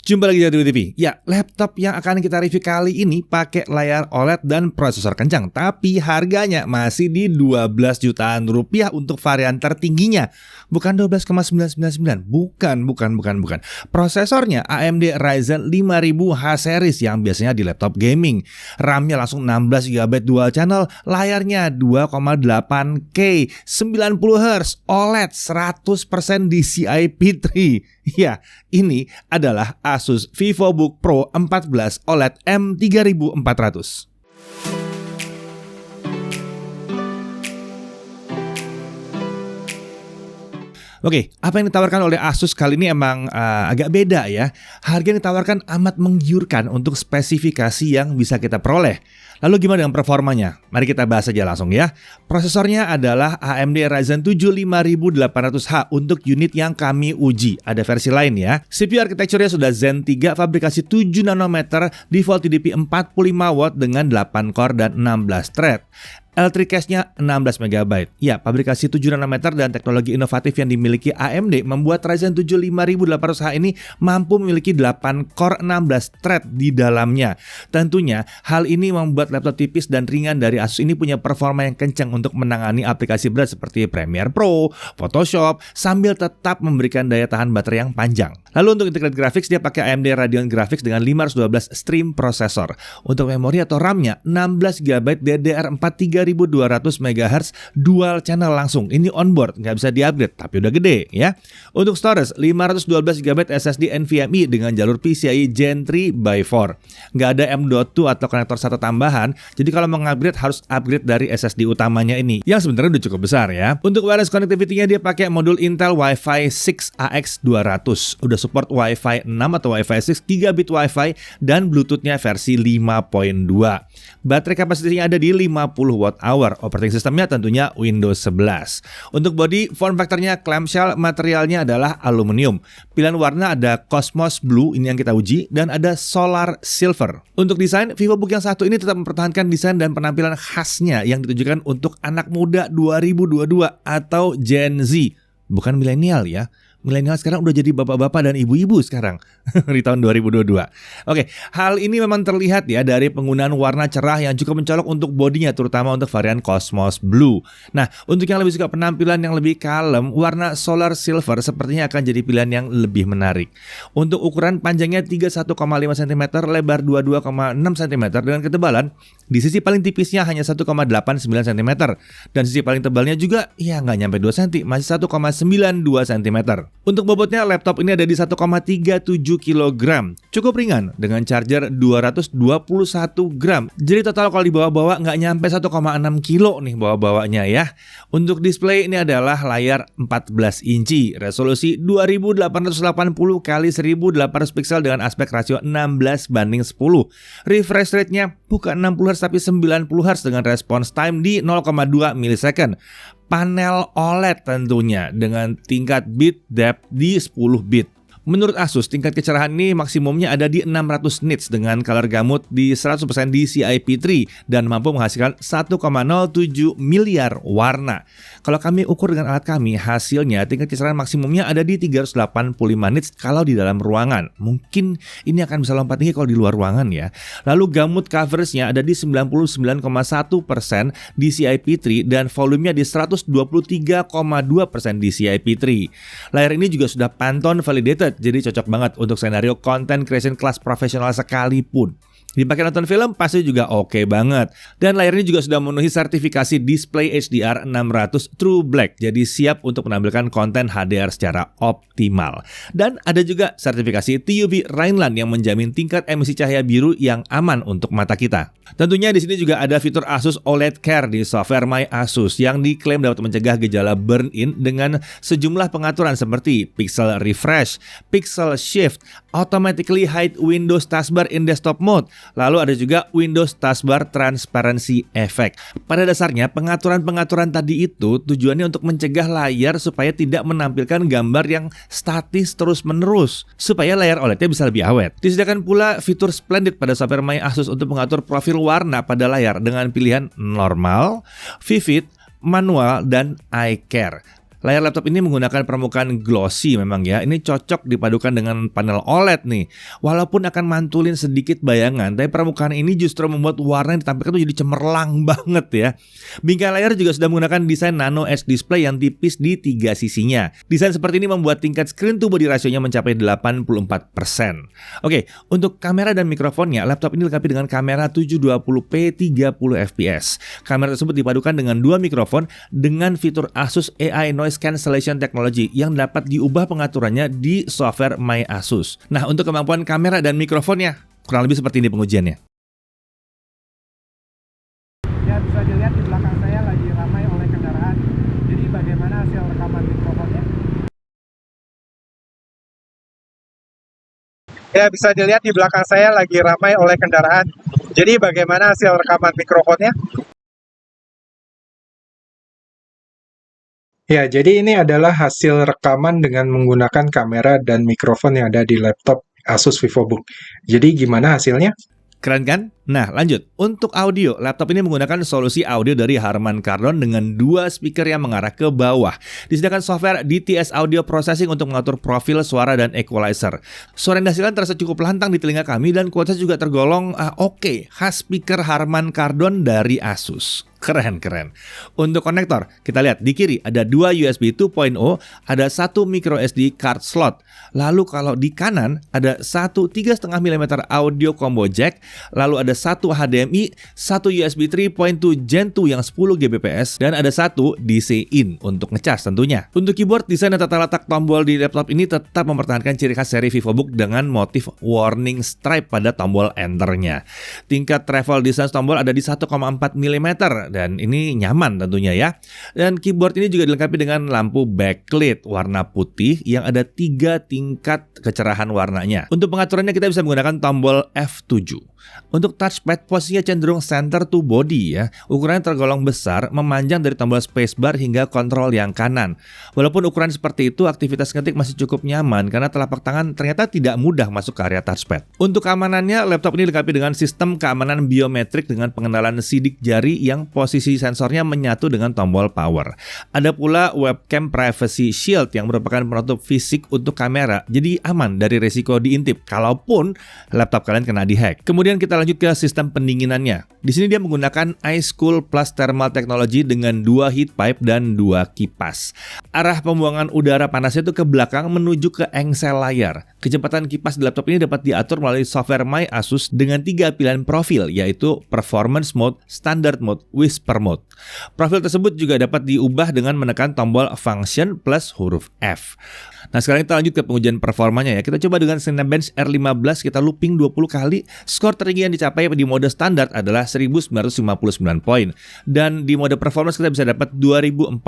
Jumpa lagi di Review TV. Ya, laptop yang akan kita review kali ini pakai layar OLED dan prosesor kencang, tapi harganya masih di 12 jutaan rupiah untuk varian tertingginya. Bukan 12,999, bukan. Prosesornya AMD Ryzen 5000H series yang biasanya di laptop gaming. RAM-nya langsung 16 GB dual channel, layarnya 2,8K, 90Hz, OLED 100% DCI P3. Ya, ini adalah Asus VivoBook Pro 14 OLED M3400. Oke, apa yang ditawarkan oleh Asus kali ini emang agak beda ya. Harga yang ditawarkan amat menggiurkan untuk spesifikasi yang bisa kita peroleh. Lalu gimana dengan performanya? Mari kita bahas aja langsung ya. Prosesornya adalah AMD Ryzen 7 5800H untuk unit yang kami uji. Ada versi lain ya. CPU arsitekturnya sudah Zen 3 fabrikasi 7 nanometer, default TDP 45W dengan 8 core dan 16 thread. L3 cache-nya 16 MB. Ya, fabrikasi 7 nanometer dan teknologi inovatif yang dimiliki AMD membuat Ryzen 7 5800H ini mampu memiliki 8 core 16 thread di dalamnya. Tentunya, hal ini membuat laptop tipis dan ringan dari Asus ini punya performa yang kencang untuk menangani aplikasi berat seperti Premiere Pro, Photoshop, sambil tetap memberikan daya tahan baterai yang panjang. Lalu untuk integrated graphics, dia pakai AMD Radeon Graphics dengan 512 stream processor. Untuk memori atau RAM-nya 16 GB DDR4 3200 MHz dual channel langsung. Ini onboard, nggak bisa di-upgrade, tapi udah gede ya. Untuk storage 512 GB SSD NVMe dengan jalur PCIe Gen 3x4. Nggak ada M.2 atau konektor SATA tambahan, jadi kalau mau upgrade harus upgrade dari SSD utamanya ini, yang sebenarnya udah cukup besar ya. Untuk wireless connectivity-nya dia pakai modul Intel Wi-Fi 6 AX200. Udah support Wi-Fi 6 atau Wi-Fi 6, gigabit Wi-Fi, dan Bluetooth-nya versi 5.2. Baterai kapasitasnya ada di 50 Wh. Operating sistemnya tentunya Windows 11. Untuk body, form factor-nya clamshell, materialnya adalah aluminium. Pilihan warna ada Cosmos Blue, ini yang kita uji, dan ada Solar Silver. Untuk desain, VivoBook yang satu ini tetap mempertahankan desain dan penampilan khasnya yang ditujukan untuk anak muda 2022 atau Gen Z. Bukan milenial ya. Milenial sekarang udah jadi bapak-bapak dan ibu-ibu sekarang di tahun 2022. Oke, hal ini memang terlihat ya dari penggunaan warna cerah yang cukup mencolok untuk bodinya, terutama untuk varian Cosmos Blue. Nah, untuk yang lebih suka penampilan yang lebih kalem, warna Solar Silver sepertinya akan jadi pilihan yang lebih menarik. Untuk ukuran panjangnya 31,5 cm, lebar 22,6 cm dengan ketebalan di sisi paling tipisnya hanya 1,89 cm dan sisi paling tebalnya juga ya nggak nyampe 2 cm, masih 1,92 cm. Untuk bobotnya, laptop ini ada di 1,37 kg. Cukup ringan dengan charger 221 gram. Jadi total kalau dibawa-bawa nggak nyampe 1,6 kilo nih bawa-bawanya ya. Untuk display ini adalah layar 14 inci, resolusi 2880 x 1800 pixel dengan aspek rasio 16:10. Refresh rate-nya bukan 60 Hz tapi 90 Hz dengan response time di 0,2 milisecond. Panel OLED tentunya dengan tingkat bit depth di 10 bit. Menurut Asus, tingkat kecerahan ini maksimumnya ada di 600 nits dengan color gamut di 100% DCI P3 dan mampu menghasilkan 1,07 miliar warna. Kalau kami ukur dengan alat kami, hasilnya tingkat kecerahan maksimumnya ada di 385 nits kalau di dalam ruangan. Mungkin ini akan bisa lompat tinggi kalau di luar ruangan ya. Lalu gamut coveragenya ada di 99,1% DCI P3 dan volumenya di 123,2% DCI P3. Layar ini juga sudah Pantone validated, jadi cocok banget untuk skenario content creation kelas profesional sekalipun. Dipakai nonton film pasti juga oke banget. Dan layar ini juga sudah memenuhi sertifikasi Display HDR 600 True Black, jadi siap untuk menampilkan konten HDR secara optimal. Dan ada juga sertifikasi TUV Rhineland yang menjamin tingkat emisi cahaya biru yang aman untuk mata kita. Tentunya di sini juga ada fitur Asus OLED Care di software My Asus yang diklaim dapat mencegah gejala burn-in dengan sejumlah pengaturan seperti pixel refresh, pixel shift, automatically hide Windows taskbar in desktop mode. Lalu ada juga Windows Taskbar Transparency Effect. Pada dasarnya pengaturan-pengaturan tadi itu tujuannya untuk mencegah layar supaya tidak menampilkan gambar yang statis terus-menerus, supaya layar OLED-nya bisa lebih awet. Disediakan pula fitur Splendid pada software My Asus untuk mengatur profil warna pada layar dengan pilihan normal, vivid, manual, dan eye care. Layar laptop ini menggunakan permukaan glossy memang ya. Ini cocok dipadukan dengan panel OLED nih. Walaupun akan mantulin sedikit bayangan, tapi permukaan ini justru membuat warna yang ditampilkan tuh jadi cemerlang banget ya. Bingkai layar juga sudah menggunakan desain Nano Edge display yang tipis di 3 sisinya. Desain seperti ini membuat tingkat screen to body rasionya mencapai 84%. Oke, untuk kamera dan mikrofonnya, laptop ini dilengkapi dengan kamera 720p 30fps. Kamera tersebut dipadukan dengan 2 mikrofon dengan fitur Asus AI Noise Cancellation Technology yang dapat diubah pengaturannya di software My Asus. Nah, untuk kemampuan kamera dan mikrofonnya, kurang lebih seperti ini pengujiannya. Ya, bisa dilihat di belakang saya lagi ramai oleh kendaraan. Jadi bagaimana hasil rekaman mikrofonnya? Ya, bisa dilihat di belakang saya lagi ramai oleh kendaraan. Jadi bagaimana hasil rekaman mikrofonnya? Ya, jadi ini adalah hasil rekaman dengan menggunakan kamera dan mikrofon yang ada di laptop Asus VivoBook. Jadi gimana hasilnya? Keren kan? Nah, lanjut. Untuk audio, laptop ini menggunakan solusi audio dari Harman Kardon dengan 2 speaker yang mengarah ke bawah. Disediakan software DTS Audio Processing untuk mengatur profil suara dan equalizer. Suara yang dihasilkan terasa cukup lantang di telinga kami dan kualitas juga tergolong oke, khas speaker Harman Kardon dari Asus. Keren. Untuk konektor, kita lihat di kiri ada 2 USB 2.0, ada 1 micro SD card slot. Lalu kalau di kanan ada 1 3,5 mm audio combo jack, lalu ada 1 HDMI, 1 USB 3.2 Gen 2 yang 10 Gbps, dan ada 1 DC in untuk ngecas tentunya. Untuk keyboard, desain dan tata letak tombol di laptop ini tetap mempertahankan ciri khas seri VivoBook dengan motif warning stripe pada tombol enternya. Tingkat travel distance tombol ada di 1,4 mm dan ini nyaman tentunya ya. Dan keyboard ini juga dilengkapi dengan lampu backlit warna putih yang ada 3 tingkat kecerahan warnanya. Untuk pengaturannya kita bisa menggunakan tombol F7. Untuk touchpad posisinya cenderung center to body ya. Ukurannya tergolong besar, memanjang dari tombol spacebar hingga kontrol yang kanan. Walaupun ukuran seperti itu, aktivitas ngetik masih cukup nyaman karena telapak tangan ternyata tidak mudah masuk ke area touchpad. Untuk keamanannya, laptop ini dilengkapi dengan sistem keamanan biometrik dengan pengenalan sidik jari yang posisi sensornya menyatu dengan tombol power. Ada pula webcam privacy shield yang merupakan penutup fisik untuk kamera, jadi aman dari risiko diintip kalaupun laptop kalian kena dihack. Kemudian kita lanjut ke sistem pendinginannya. Di sini dia menggunakan Ice Cool Plus Thermal Technology dengan 2 heat pipe dan 2 kipas. Arah pembuangan udara panasnya itu ke belakang menuju ke engsel layar. Kecepatan kipas di laptop ini dapat diatur melalui software My Asus dengan 3 pilihan profil, yaitu Performance Mode, Standard Mode, Whisper Mode. Profil tersebut juga dapat diubah dengan menekan tombol Function plus huruf F. Nah, sekarang kita lanjut ke pengujian performanya ya. Kita coba dengan Cinebench R15, kita looping 20 kali. Skor tertinggi yang dicapai di mode standar adalah 1959 poin. Dan di mode performance kita bisa dapat 2048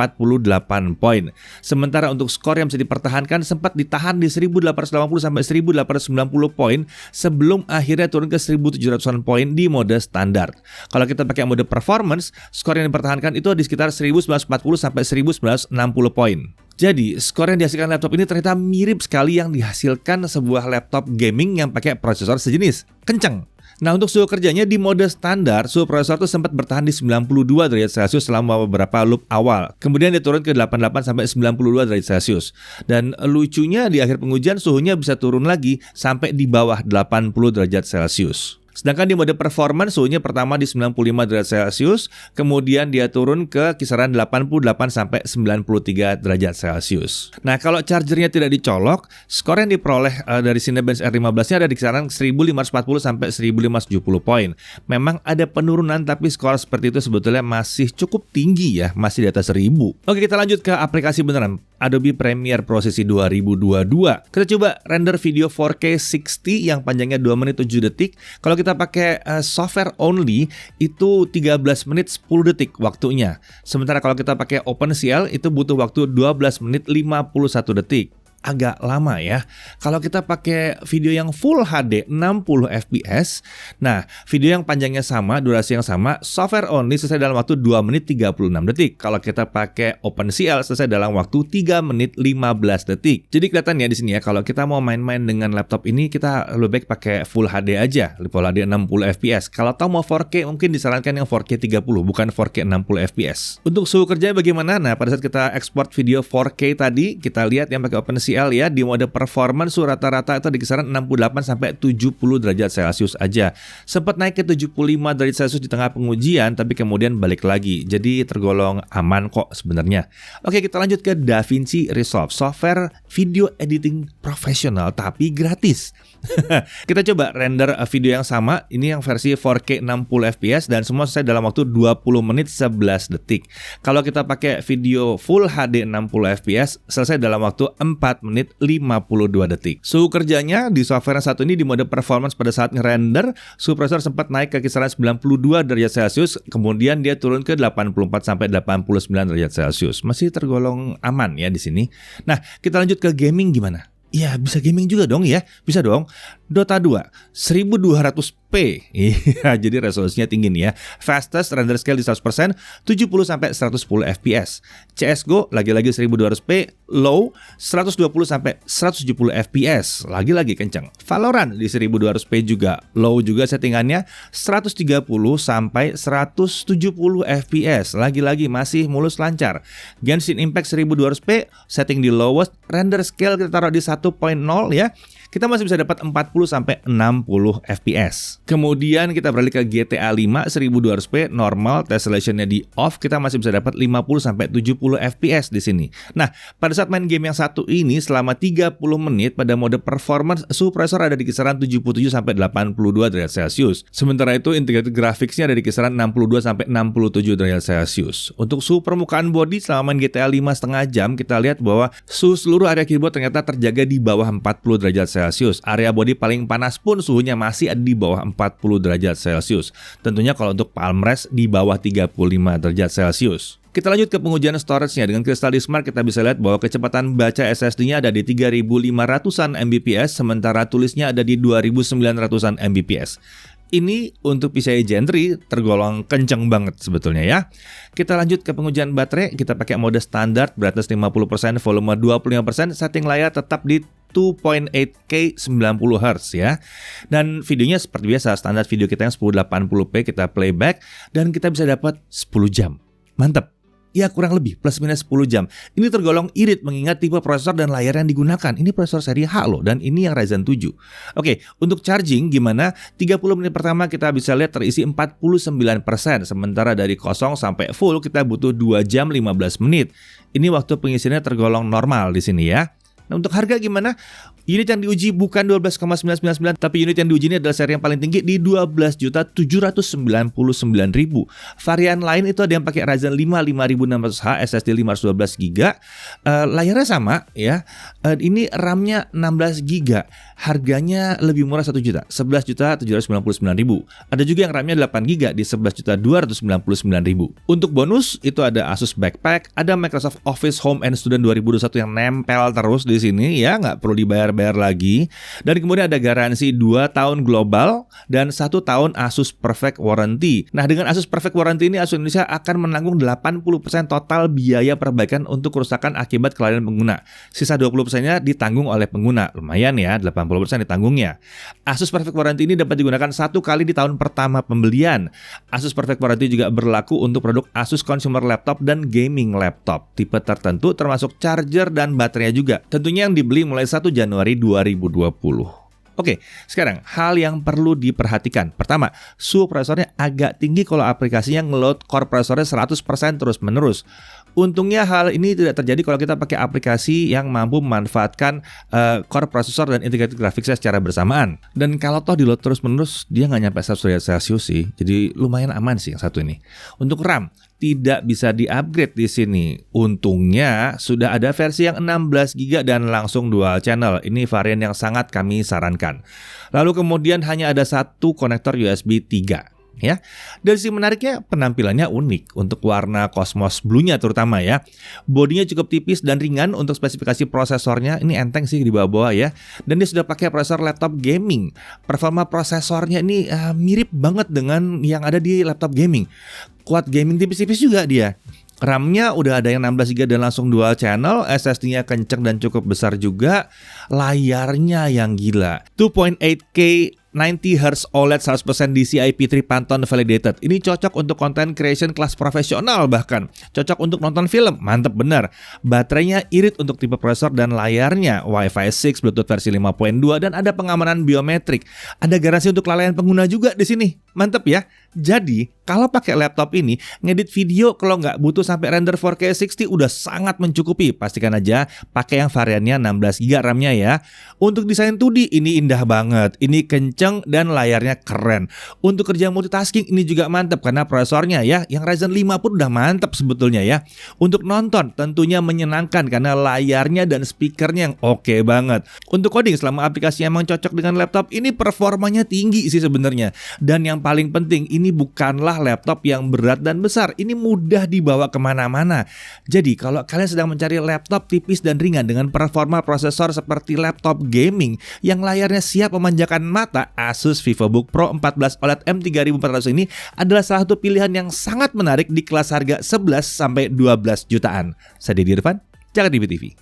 poin. Sementara untuk skor yang bisa dipertahankan sempat ditahan di 1880 sampai 1890 poin sebelum akhirnya turun ke 1700-an poin di mode standar. Kalau kita pakai mode performance, skor yang dipertahankan itu di sekitar 1940 sampai 1960 poin. Jadi, skor yang dihasilkan laptop ini ternyata mirip sekali yang dihasilkan sebuah laptop gaming yang pakai prosesor sejenis. Kenceng. Nah, untuk suhu kerjanya di mode standar, suhu prosesor itu sempat bertahan di 92 derajat Celcius selama beberapa loop awal. Kemudian dia turun ke 88 sampai 92 derajat Celcius. Dan lucunya di akhir pengujian suhunya bisa turun lagi sampai di bawah 80 derajat Celcius. Sedangkan di mode performance suhunya pertama di 95 derajat Celcius, kemudian dia turun ke kisaran 88 sampai 93 derajat Celcius. Nah, kalau chargernya tidak dicolok, skor yang diperoleh dari Cinebench R15-nya ada di kisaran 1540 sampai 1570 poin. Memang ada penurunan, tapi skor seperti itu sebetulnya masih cukup tinggi ya, masih di atas 1000. Oke, kita lanjut ke aplikasi beneran. Adobe Premiere Pro sesi 2022. Kita coba render video 4K 60 yang panjangnya 2 menit 7 detik. Kalau kita pakai software only itu 13 menit 10 detik waktunya. Sementara kalau kita pakai OpenCL itu butuh waktu 12 menit 51 detik. agak lama ya. Kalau kita pakai video yang Full HD 60 fps, nah video yang panjangnya sama, durasi yang sama, software only selesai dalam waktu 2 menit 36 detik. Kalau kita pakai OpenCL selesai dalam waktu 3 menit 15 detik. Jadi kelihatan ya di sini ya, kalau kita mau main-main dengan laptop ini, kita lebih baik pakai Full HD aja, Full HD 60 fps. Kalau tahu mau 4K, mungkin disarankan yang 4K 30, bukan 4K 60 fps. Untuk suhu kerjanya bagaimana? Nah, pada saat kita ekspor video 4K tadi, kita lihat yang pakai OpenCL ya, di mode performance suhu rata-rata itu di kisaran 68 sampai 70 derajat Celcius aja. Sempat naik ke 75 derajat Celcius di tengah pengujian, tapi kemudian balik lagi. Jadi tergolong aman kok sebenarnya. Oke, kita lanjut ke DaVinci Resolve, software video editing profesional tapi gratis. Kita coba render video yang sama, ini yang versi 4K 60 fps dan semua selesai dalam waktu 20 menit 11 detik. Kalau kita pakai video Full HD 60 fps, selesai dalam waktu 4 menit 52 detik. Suhu kerjanya di software yang satu ini di mode performance pada saat ngerender, suhu prosesor sempat naik ke kisaran 92 derajat Celcius, kemudian dia turun ke 84 sampai 89 derajat Celcius. Masih tergolong aman ya di sini. Nah, kita lanjut ke gaming gimana? Ya, bisa gaming juga dong ya. Bisa dong. Dota 2 1200p. Iya, jadi resolusinya tinggi nih ya. Fastest render scale di 100%, 70 sampai 110 fps. CS:GO lagi-lagi 1200p, low 120 sampai 170 fps. Lagi-lagi kencang. Valorant di 1200p juga, low juga settingannya 130 sampai 170 fps. Lagi-lagi masih mulus lancar. Genshin Impact 1200p, setting di lowest, render scale kita taruh di 1.0 ya. Kita masih bisa dapat 40 sampai 60 fps. Kemudian kita beralih ke GTA 5 1200p normal, tessellationnya di off, kita masih bisa dapat 50 sampai 70 fps di sini. Nah, pada saat main game yang satu ini selama 30 menit pada mode performance, suhu prosesor ada di kisaran 77 sampai 82 derajat Celcius. Sementara itu integrated graphics-nya ada di kisaran 62 sampai 67 derajat Celcius. Untuk suhu permukaan body selama main GTA 5 setengah jam, kita lihat bahwa suhu seluruh area keyboard ternyata terjaga di bawah 40 derajat Celcius. Area body paling panas pun suhunya masih ada di bawah 40 derajat Celcius. Tentunya kalau untuk palm rest di bawah 35 derajat Celcius. Kita lanjut ke pengujian storage-nya. Dengan Crystal Disk Mark kita bisa lihat bahwa kecepatan baca SSD-nya ada di 3500-an Mbps, sementara tulisnya ada di 2900-an Mbps. Ini untuk PCIe Gen 3 tergolong kenceng banget sebetulnya ya. Kita lanjut ke pengujian baterai. Kita pakai mode standar, brightness 50%, volume 25%, setting layar tetap di 2.8K 90Hz ya. Dan videonya seperti biasa, standar video kita yang 1080p kita playback dan kita bisa dapat 10 jam. Mantap. Ya kurang lebih plus minus 10 jam. Ini tergolong irit mengingat tipe prosesor dan layar yang digunakan. Ini prosesor seri H loh, dan ini yang Ryzen 7. Oke, untuk charging gimana? 30 menit pertama kita bisa lihat terisi 49%. Sementara dari kosong sampai full kita butuh 2 jam 15 menit. Ini waktu pengisiannya tergolong normal di sini ya. Nah, untuk harga gimana? Unit yang diuji bukan 12,999, tapi unit yang diuji ini adalah seri yang paling tinggi di 12.799.000. Varian lain itu ada yang pakai Ryzen 5 5600H, SSD 512GB. Layarnya sama ya. Ini RAM-nya 16GB. Harganya lebih murah 1 juta, 11.799.000. Ada juga yang RAM-nya 8GB di 11.299.000. Untuk bonus itu ada Asus Backpack, ada Microsoft Office Home and Student 2021 yang nempel terus di sini ya, nggak perlu dibayar-bayar lagi. Dan kemudian ada garansi 2 tahun global dan 1 tahun Asus Perfect Warranty. Nah, dengan Asus Perfect Warranty ini Asus Indonesia akan menanggung 80% total biaya perbaikan untuk kerusakan akibat kelalaian pengguna. Sisa 20%-nya ditanggung oleh pengguna. Lumayan ya, 80% ditanggungnya. Asus Perfect Warranty ini dapat digunakan 1 kali di tahun pertama pembelian. Asus Perfect Warranty juga berlaku untuk produk Asus consumer laptop dan gaming laptop tipe tertentu termasuk charger dan baterainya juga. Tentunya yang dibeli mulai 1 Januari 2020. Oke, sekarang hal yang perlu diperhatikan. Pertama, suhu prosesornya agak tinggi kalau aplikasinya ngeload core prosesornya 100% terus-menerus. Untungnya hal ini tidak terjadi kalau kita pakai aplikasi yang mampu memanfaatkan core prosesor dan integrated graphics secara bersamaan. Dan kalau toh di load terus-menerus, dia nggak nyampe 100 derajat Celcius sih. Jadi lumayan aman sih yang satu ini. Untuk RAM, tidak bisa di-upgrade di sini. Untungnya sudah ada versi yang 16GB dan langsung dual channel. Ini varian yang sangat kami sarankan. Lalu kemudian hanya ada satu konektor USB 3. ya. Dari sisi menariknya, penampilannya unik untuk warna Cosmos Blue-nya terutama ya. Bodinya cukup tipis dan ringan untuk spesifikasi prosesornya. Ini enteng sih di bawah-bawah ya. Dan dia sudah pakai prosesor laptop gaming. Performa prosesornya ini mirip banget dengan yang ada di laptop gaming. Kuat gaming tipis-tipis juga dia. RAM-nya udah ada yang 16GB dan langsung dual channel, SSD-nya kenceng dan cukup besar juga, layarnya yang gila. 2.8K 90Hz OLED 100% DCI-P3 Pantone validated. Ini cocok untuk content creation kelas profesional bahkan. Cocok untuk nonton film, mantep bener. Baterainya irit untuk tipe prosesor dan layarnya. Wi-Fi 6, Bluetooth versi 5.2 dan ada pengamanan biometrik. Ada garansi untuk kelalaian pengguna juga di sini. Mantep ya. Jadi, kalau pakai laptop ini, ngedit video kalau nggak butuh sampai render 4K 60 udah sangat mencukupi. Pastikan aja pakai yang variannya 16GB RAM-nya ya. Untuk desain 2D ini indah banget. Ini kenceng dan layarnya keren. Untuk kerja multitasking ini juga mantap karena prosesornya ya, yang Ryzen 5 pun udah mantap sebetulnya ya. Untuk nonton tentunya menyenangkan karena layarnya dan speakernya yang oke banget. Untuk coding selama aplikasi emang cocok dengan laptop ini performanya tinggi sih sebenarnya. Dan yang paling penting ini bukanlah laptop yang berat dan besar. Ini mudah dibawa kemana-mana. Jadi kalau kalian sedang mencari laptop tipis dan ringan dengan performa prosesor seperti laptop gaming yang layarnya siap memanjakan mata, Asus VivoBook Pro 14 OLED M3400 ini adalah salah satu pilihan yang sangat menarik di kelas harga 11-12 jutaan. Saya Deddy Irfan, Jakarta TV.